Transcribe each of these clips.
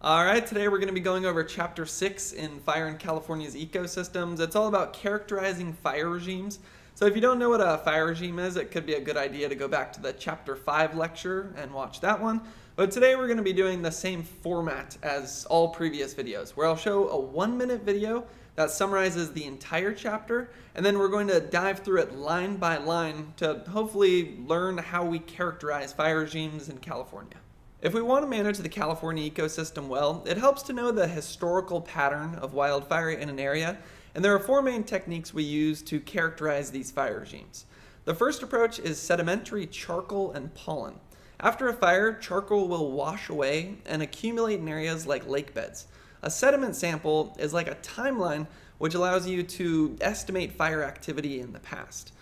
Alright, today we're going to be going over Chapter 6 in Fire in California's Ecosystems. It's all about characterizing fire regimes. So if you don't know what a fire regime is, it could be a good idea to go back to the Chapter 5 lecture and watch that one. But today we're going to be doing the same format as all previous videos, where I'll show a 1-minute video that summarizes the entire chapter, and then we're going to dive through it line by line to hopefully learn how we characterize fire regimes in California. If we want to manage the California ecosystem well, it helps to know the historical pattern of wildfire in an area, and there are 4 main techniques we use to characterize these fire regimes. The first approach is sedimentary charcoal and pollen. After a fire, charcoal will wash away and accumulate in areas like lake beds. A sediment sample is like a timeline which allows you to estimate fire activity in the past.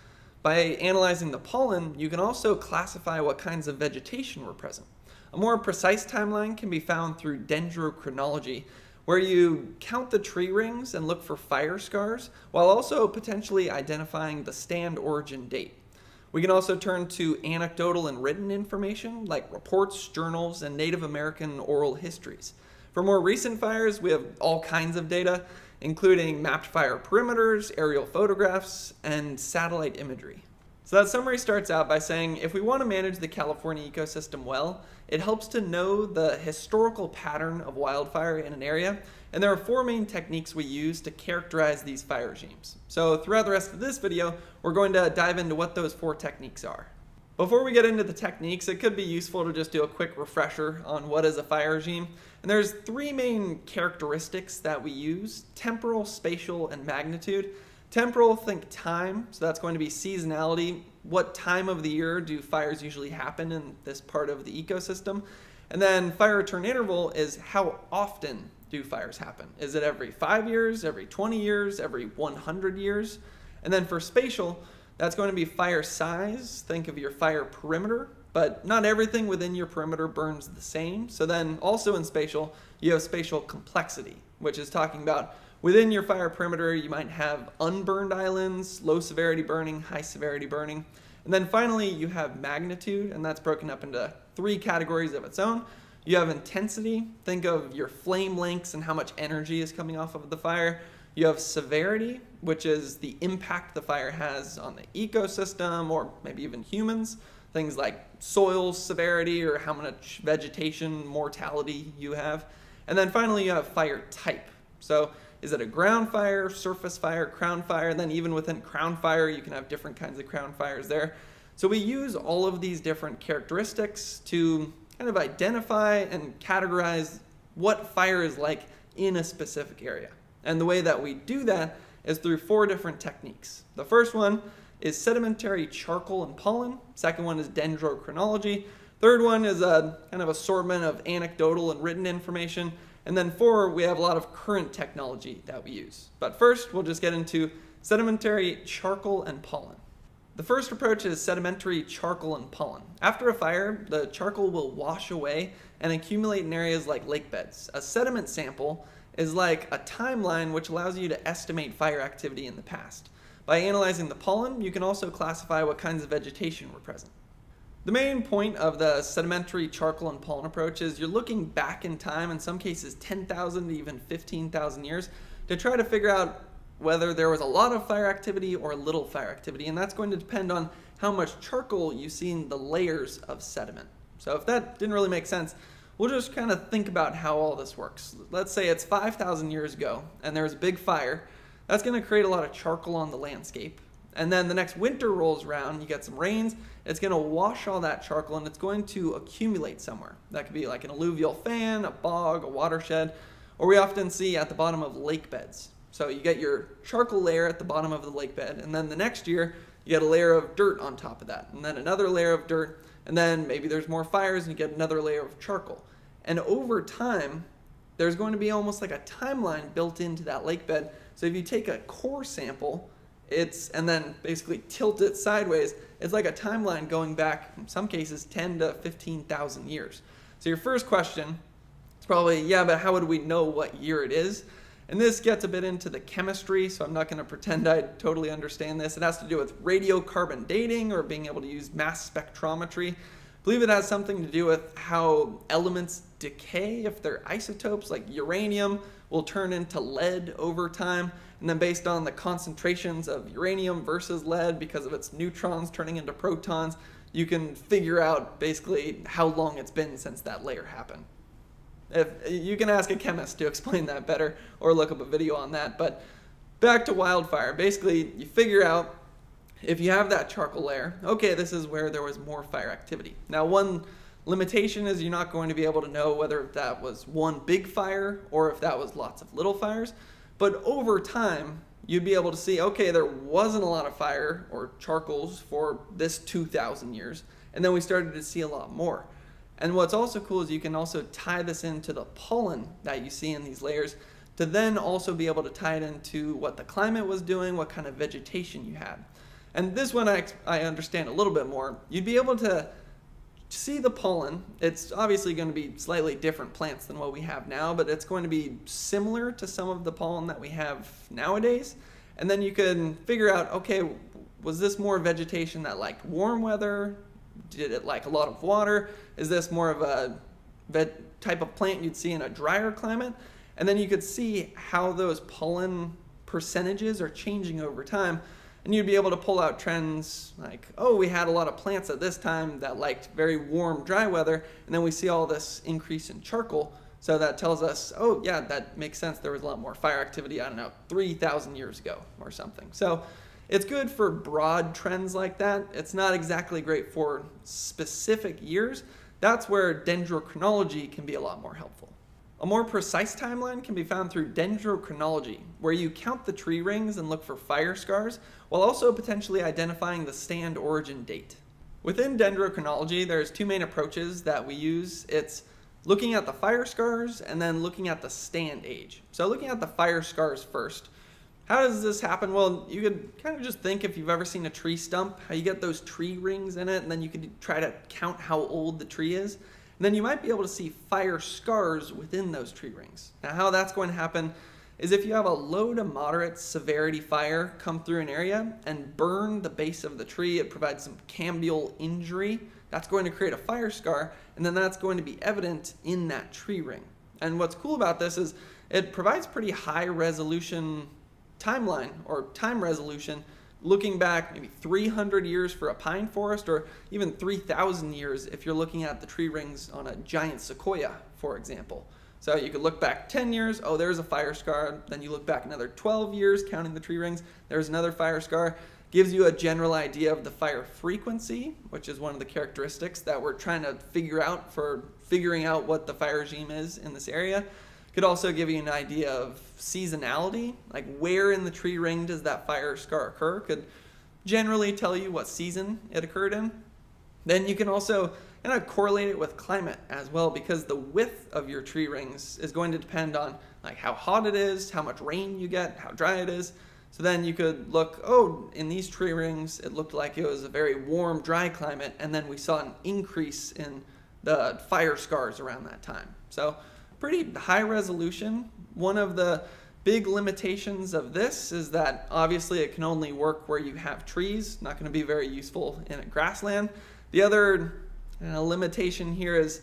By analyzing the pollen, you can also classify what kinds of vegetation were present. A more precise timeline can be found through dendrochronology, where you count the tree rings and look for fire scars, while also potentially identifying the stand origin date. We can also turn to anecdotal and written information, like reports, journals, and Native American oral histories. For more recent fires, we have all kinds of data, including mapped fire perimeters, aerial photographs, and satellite imagery. So that summary starts out by saying if we want to manage the California ecosystem well, it helps to know the historical pattern of wildfire in an area, and there are 4 main techniques we use to characterize these fire regimes. So throughout the rest of this video, we're going to dive into what those 4 techniques are. Before we get into the techniques, it could be useful to just do a quick refresher on what is a fire regime. And there's 3 main characteristics that we use: temporal, spatial, and magnitude. Temporal, think time, so that's going to be seasonality. What time of the year do fires usually happen in this part of the ecosystem? And then fire return interval is how often do fires happen? Is it every 5 years, every 20 years, every 100 years? And then for spatial, that's going to be fire size. Think of your fire perimeter, but not everything within your perimeter burns the same. So then also in spatial, you have spatial complexity, which is talking about within your fire perimeter, you might have unburned islands, low severity burning, high severity burning. And then finally, you have magnitude, and that's broken up into 3 categories of its own. You have intensity. Think of your flame lengths and how much energy is coming off of the fire. You have severity, which is the impact the fire has on the ecosystem or maybe even humans. Things like soil severity or how much vegetation mortality you have. And then finally, you have fire type. So is it a ground fire, surface fire, crown fire? And then even within crown fire, you can have different kinds of crown fires there. So we use all of these different characteristics to kind of identify and categorize what fire is like in a specific area. And the way that we do that is through 4 different techniques. The first one is sedimentary charcoal and pollen. Second one is dendrochronology. Third one is a kind of assortment of anecdotal and written information. And then 4, we have a lot of current technology that we use. But first, we'll just get into sedimentary charcoal and pollen. The first approach is sedimentary charcoal and pollen. After a fire, the charcoal will wash away and accumulate in areas like lake beds. A sediment sample is like a timeline which allows you to estimate fire activity in the past. By analyzing the pollen, you can also classify what kinds of vegetation were present. The main point of the sedimentary charcoal and pollen approach is you're looking back in time, in some cases 10,000 to even 15,000 years, to try to figure out whether there was a lot of fire activity or little fire activity, and that's going to depend on how much charcoal you see in the layers of sediment. So if that didn't really make sense, we'll just kind of think about how all this works. Let's say it's 5,000 years ago and there's a big fire. That's going to create a lot of charcoal on the landscape. And then the next winter rolls around, you get some rains, it's going to wash all that charcoal and it's going to accumulate somewhere. That could be like an alluvial fan, a bog, a watershed, or we often see at the bottom of lake beds. So you get your charcoal layer at the bottom of the lake bed, and then the next year you get a layer of dirt on top of that, and then another layer of dirt, and then maybe there's more fires and you get another layer of charcoal. And over time, there's going to be almost like a timeline built into that lake bed. So if you take a core sample, and then basically tilt it sideways, it's like a timeline going back, in some cases, 10 to 15,000 years. So your first question is probably, yeah, but how would we know what year it is? And this gets a bit into the chemistry, so I'm not going to pretend I totally understand this. It has to do with radiocarbon dating or being able to use mass spectrometry. believe it has something to do with how elements decay. If they're isotopes, like uranium will turn into lead over time, and then based on the concentrations of uranium versus lead, because of its neutrons turning into protons, you can figure out basically how long it's been since that layer happened. If you can ask a chemist to explain that better, or look up a video on that. But back to wildfire. Basically, you figure out if you have that charcoal layer, okay, this is where there was more fire activity. Now, one limitation is you're not going to be able to know whether that was one big fire or if that was lots of little fires. But over time, you'd be able to see, okay, there wasn't a lot of fire or charcoals for this 2,000 years, and then we started to see a lot more. And what's also cool is you can also tie this into the pollen that you see in these layers to then also be able to tie it into what the climate was doing, what kind of vegetation you had. And this one I understand a little bit more. You'd be able to see the pollen. It's obviously going to be slightly different plants than what we have now, but it's going to be similar to some of the pollen that we have nowadays. And then you can figure out, okay, was this more vegetation that liked warm weather? Did it like a lot of water? Is this more of a type of plant you'd see in a drier climate? And then you could see how those pollen percentages are changing over time. And you'd be able to pull out trends like, oh, we had a lot of plants at this time that liked very warm, dry weather, and then we see all this increase in charcoal. So that tells us, oh, yeah, that makes sense. There was a lot more fire activity, I don't know, 3,000 years ago or something. So it's good for broad trends like that. It's not exactly great for specific years. That's where dendrochronology can be a lot more helpful. A more precise timeline can be found through dendrochronology, where you count the tree rings and look for fire scars, while also potentially identifying the stand origin date. Within dendrochronology, there's two main approaches that we use. It's looking at the fire scars and then looking at the stand age. So looking at the fire scars first. How does this happen? Well, you could kind of just think if you've ever seen a tree stump, how you get those tree rings in it, and then you could try to count how old the tree is. And then you might be able to see fire scars within those tree rings. Now, how that's going to happen is if you have a low to moderate severity fire come through an area and burn the base of the tree, it provides some cambial injury. That's going to create a fire scar, and then that's going to be evident in that tree ring. And what's cool about this is it provides pretty high resolution timeline or time resolution, looking back maybe 300 years for a pine forest, or even 3,000 years if you're looking at the tree rings on a giant sequoia, for example. So you could look back 10 years, oh, there's a fire scar. Then you look back another 12 years, counting the tree rings, there's another fire scar. Gives you a general idea of the fire frequency, which is one of the characteristics that we're trying to figure out for figuring out what the fire regime is in this area. Could also give you an idea of seasonality, like where in the tree ring does that fire scar occur. Could generally tell you what season it occurred in. Then you can also kind of correlate it with climate as well, because the width of your tree rings is going to depend on like how hot it is, how much rain you get, how dry it is. So then you could look, oh, in these tree rings, it looked like it was a very warm, dry climate, and then we saw an increase in the fire scars around that time. So pretty high resolution. One of the big limitations of this is that obviously it can only work where you have trees, not going to be very useful in a grassland. The other limitation here is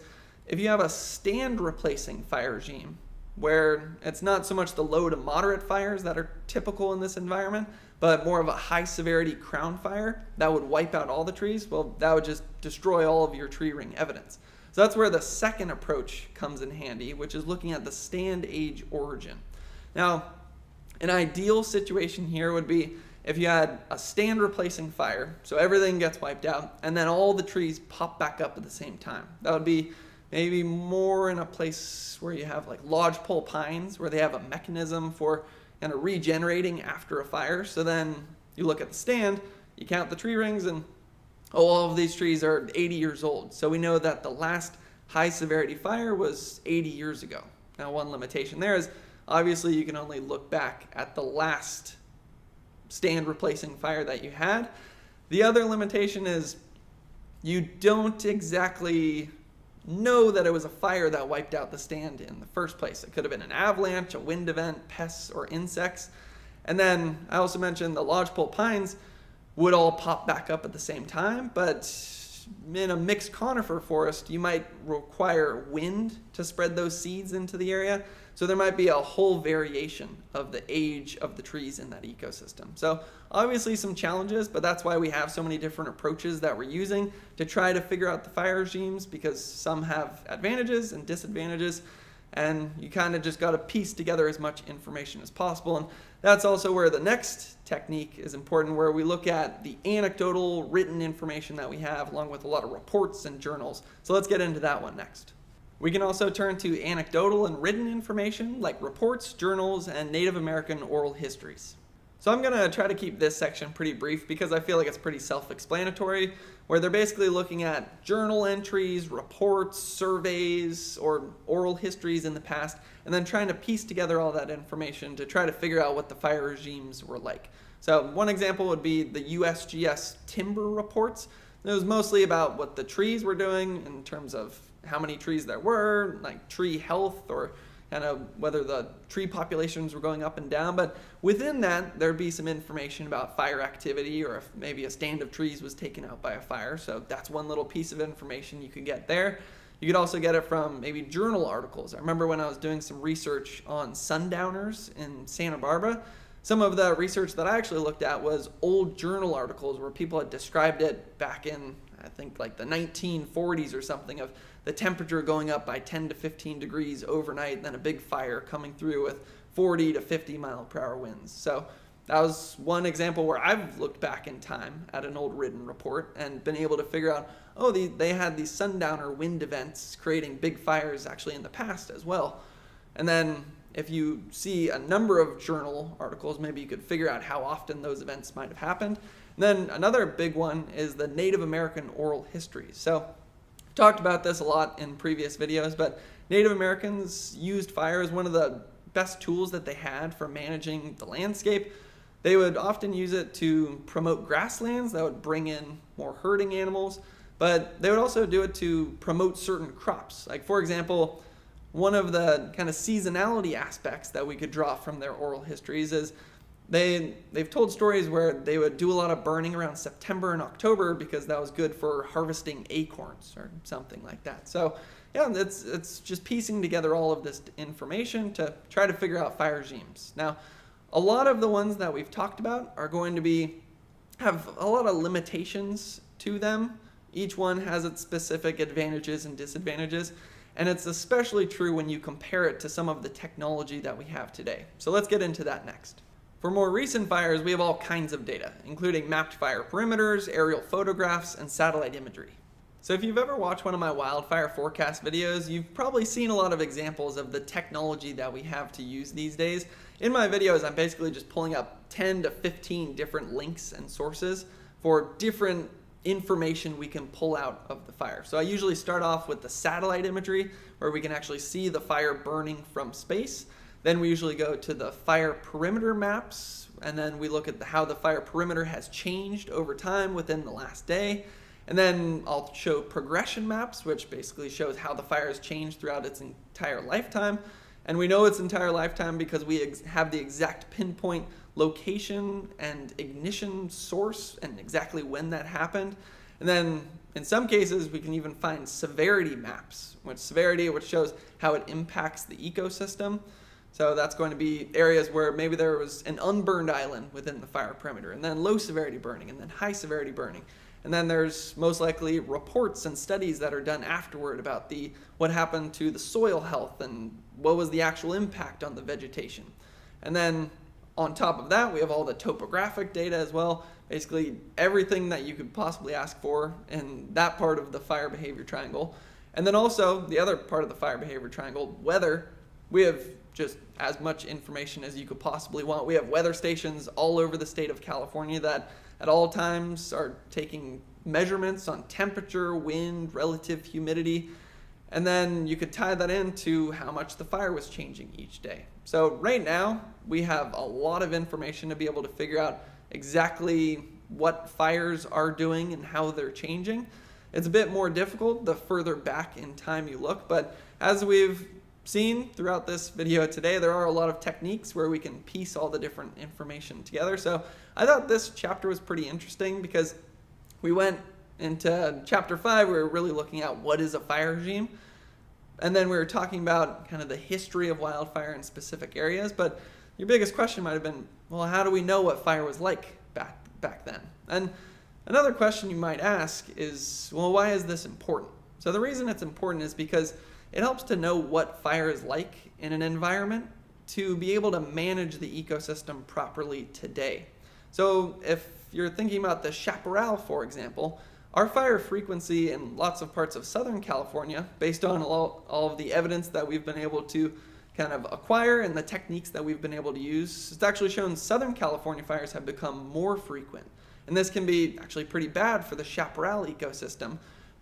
if you have a stand replacing fire regime, where it's not so much the low to moderate fires that are typical in this environment, but more of a high severity crown fire that would wipe out all the trees, well, that would just destroy all of your tree ring evidence. So that's where the second approach comes in handy, which is looking at the stand age origin. Now, an ideal situation here would be if you had a stand replacing fire, so everything gets wiped out, and then all the trees pop back up at the same time. That would be maybe more in a place where you have like lodgepole pines, where they have a mechanism for kind of regenerating after a fire. So then you look at the stand, you count the tree rings, and oh, all of these trees are 80 years old. So we know that the last high severity fire was 80 years ago. Now, one limitation there is obviously you can only look back at the last stand replacing fire that you had. The other limitation is you don't exactly know that it was a fire that wiped out the stand in the first place. It could have been an avalanche, a wind event, pests, or insects. And then I also mentioned the lodgepole pines would all pop back up at the same time, but in a mixed conifer forest, you might require wind to spread those seeds into the area. So there might be a whole variation of the age of the trees in that ecosystem. So obviously some challenges, but that's why we have so many different approaches that we're using to try to figure out the fire regimes, because some have advantages and disadvantages, and you kind of just got to piece together as much information as possible. And that's also where the next technique is important, where we look at the anecdotal written information that we have along with a lot of reports and journals. So let's get into that one next. We can also turn to anecdotal and written information like reports, journals, and Native American oral histories. So I'm going to try to keep this section pretty brief because I feel like it's pretty self-explanatory, where they're basically looking at journal entries, reports, surveys, or oral histories in the past, and then trying to piece together all that information to try to figure out what the fire regimes were like. So one example would be the USGS timber reports. It was mostly about what the trees were doing in terms of how many trees there were, like tree health, or kind of whether the tree populations were going up and down. But within that, there'd be some information about fire activity, or if maybe a stand of trees was taken out by a fire. So that's one little piece of information you could get there. You could also get it from maybe journal articles. I remember when I was doing some research on sundowners in Santa Barbara, some of the research that I actually looked at was old journal articles where people had described it back in, I think, like the 1940s or something, of the temperature going up by 10 to 15 degrees overnight, then a big fire coming through with 40 to 50 mile per hour winds. So that was one example where I've looked back in time at an old written report and been able to figure out, oh, they had these sundowner wind events creating big fires actually in the past as well. And then if you see a number of journal articles, maybe you could figure out how often those events might have happened. And then another big one is the Native American oral histories. So I've talked about this a lot in previous videos, but Native Americans used fire as one of the best tools that they had for managing the landscape. They would often use it to promote grasslands that would bring in more herding animals, but they would also do it to promote certain crops. Like, for example, one of the kind of seasonality aspects that we could draw from their oral histories is they've told stories where they would do a lot of burning around September and October because that was good for harvesting acorns or something like that. So yeah, it's just piecing together all of this information to try to figure out fire regimes. Now, a lot of the ones that we've talked about are going to have a lot of limitations to them. Each one has its specific advantages and disadvantages, and it's especially true when you compare it to some of the technology that we have today. So let's get into that next. For more recent fires, we have all kinds of data, including mapped fire perimeters, aerial photographs, and satellite imagery. So if you've ever watched one of my wildfire forecast videos, you've probably seen a lot of examples of the technology that we have to use these days. In my videos, I'm basically just pulling up 10 to 15 different links and sources for different information we can pull out of the fire. So I usually start off with the satellite imagery, where we can actually see the fire burning from space. Then we usually go to the fire perimeter maps, and then we look at how the fire perimeter has changed over time within the last day. And then I'll show progression maps, which basically shows how the fire has changed throughout its entire lifetime. And we know its entire lifetime because we have the exact pinpoint location and ignition source and exactly when that happened. And then in some cases, we can even find severity maps, which shows how it impacts the ecosystem. So that's going to be areas where maybe there was an unburned island within the fire perimeter, and then low severity burning, and then high severity burning. And then there's most likely reports and studies that are done afterward about what happened to the soil health and what was the actual impact on the vegetation. And then on top of that, we have all the topographic data as well, basically everything that you could possibly ask for in that part of the fire behavior triangle. And then also the other part of the fire behavior triangle, weather. We have just as much information as you could possibly want. We have weather stations all over the state of California that at all times are taking measurements on temperature, wind, relative humidity, and then you could tie that into how much the fire was changing each day. So right now, we have a lot of information to be able to figure out exactly what fires are doing and how they're changing. It's a bit more difficult the further back in time you look, but as we've seen throughout this video today, there are a lot of techniques where we can piece all the different information together. So I thought this chapter was pretty interesting because we went into chapter 5, we were really looking at what is a fire regime. And then we were talking about kind of the history of wildfire in specific areas. But your biggest question might have been, well, how do we know what fire was like back then? And another question you might ask is, well, why is this important? So the reason it's important is because it helps to know what fire is like in an environment to be able to manage the ecosystem properly today. So if you're thinking about the chaparral, for example, our fire frequency in lots of parts of Southern California, based on all of the evidence that we've been able to kind of acquire and the techniques that we've been able to use, it's actually shown Southern California fires have become more frequent. And this can be actually pretty bad for the chaparral ecosystem,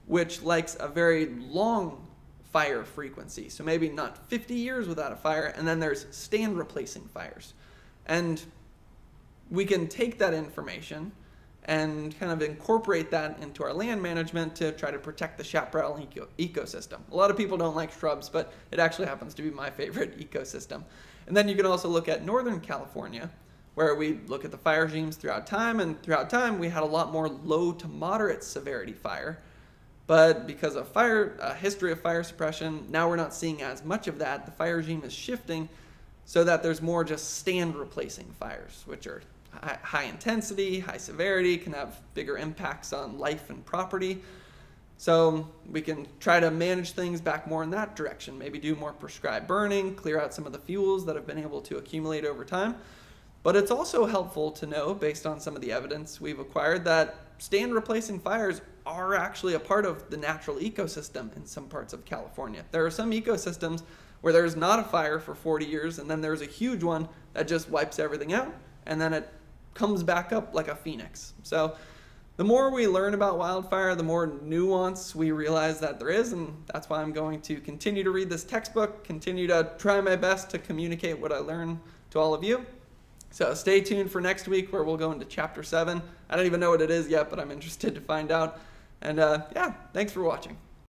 which likes a very long fire frequency. So maybe not 50 years without a fire, and then there's stand replacing fires. And we can take that information and kind of incorporate that into our land management to try to protect the chaparral ecosystem. A lot of people don't like shrubs, but it actually happens to be my favorite ecosystem. And then you can also look at Northern California, where we look at the fire regimes throughout time, and throughout time we had a lot more low to moderate severity fire. But because of a history of fire suppression, now we're not seeing as much of that. The fire regime is shifting so that there's more just stand replacing fires, which are high intensity, high severity, can have bigger impacts on life and property. So we can try to manage things back more in that direction, maybe do more prescribed burning, clear out some of the fuels that have been able to accumulate over time. But it's also helpful to know, based on some of the evidence we've acquired, that stand replacing fires are actually a part of the natural ecosystem in some parts of California. There are some ecosystems where there's not a fire for 40 years, and then there's a huge one that just wipes everything out, and then it comes back up like a phoenix. So the more we learn about wildfire, the more nuance we realize that there is, and that's why I'm going to continue to read this textbook, continue to try my best to communicate what I learn to all of you. So stay tuned for next week, where we'll go into chapter 7. I don't even know what it is yet, but I'm interested to find out. And yeah, thanks for watching.